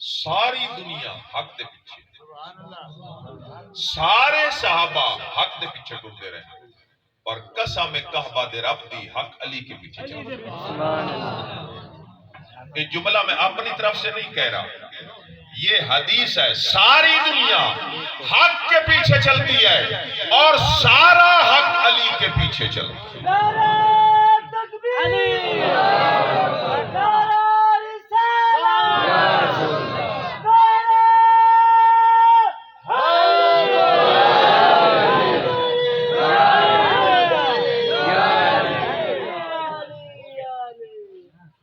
ساری دنیا حق دے پیچھے، سارے صحابہ حق دے پیچھے ٹرتے رہے، اور قسم کعبہ دے رب دی حق علی کے پیچھے چل رہے۔ یہ جملہ میں اپنی طرف سے نہیں کہہ رہا، یہ حدیث ہے۔ ساری دنیا حق کے پیچھے چلتی ہے اور سارا حق علی کے پیچھے چلتا ہے۔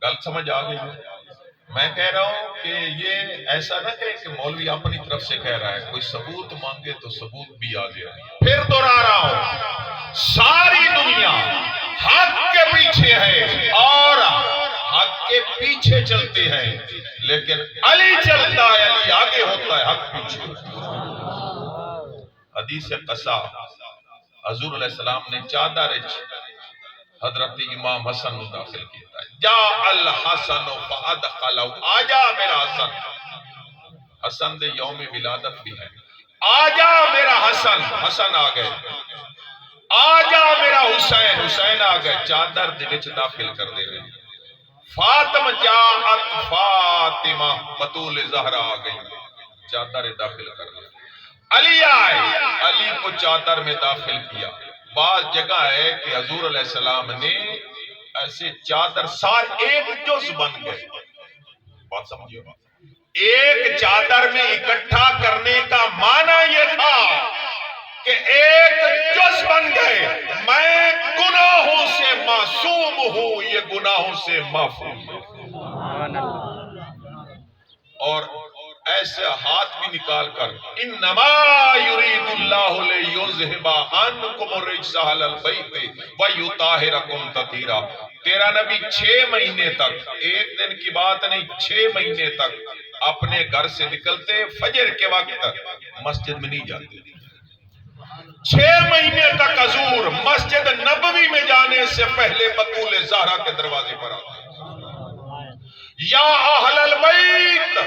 گل سمجھ آ گئی؟ میں کہہ رہا ہوں کہ یہ ایسا نہ کہے کہ مولوی اپنی طرف سے کہہ رہا ہے، کوئی ثبوت مانگے تو ثبوت بھی آ جائے۔ پھر دوہرا رہا ہوں، ساری دنیا حق کے پیچھے ہے اور حق کے پیچھے چلتے ہیں، لیکن علی چلتا ہے، علی آگے ہوتا ہے، حق پیچھے۔ حدیث قصہ، حضور علیہ السلام نے چادر حضرت امام حسن نے داخل کیا ہے۔ جا الحسن فادخلہ، آجا میرا حسن، حسن دے یوم ولادت بھی ہے، آجا میرا حسن، حسن آ گئے، آجا میرا حسین، حسین آ گئے، چادر دے وچ داخل کر دے رہے۔ فاطمہ جاءت فاطمہ، بطول زہرا آ گئی، چادر داخل کر دے۔ علی آئے، علی کو چادر میں داخل کیا۔ بعض جگہ ہے کہ حضور علیہ السلام نے ایسے چادر ایک جز بن گئے، بات سمجھیے، ایک چادر میں اکٹھا کرنے کا معنی یہ تھا کہ ایک جز بن گئے، میں گناہوں سے معصوم ہوں، یہ گناہوں سے معفوم ہے۔ اور ایسے ہاتھ بھی نکال کر انما یرید اللہ لیذھب عنکم الرجس اہل البیت ویطہرکم تطہیرا۔ تیرا نبی 6 مہینے تک، ایک دن کی بات نہیں، 6 مہینے تک اپنے گھر سے نکلتے، فجر کے وقت مسجد میں نہیں جاتے، 6 مہینے تک حضور مسجد نبوی میں جانے سے پہلے بطول زہرا کے دروازے پر آتے۔ یا اہل البیت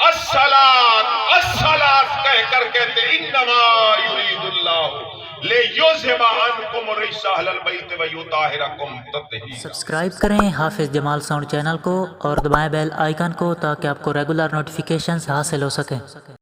الصلاۃ الصلاۃ کہہ کر کہتے انما یرید اللہ لیذھب عنکم الرجس اہل البیت ویطہرکم تطہیرا۔ سبسکرائب کریں حافظ جمال ساؤنڈ چینل کو اور دبائیں بیل آئیکن کو تاکہ آپ کو ریگولر نوٹیفیکیشنز حاصل ہو سکیں۔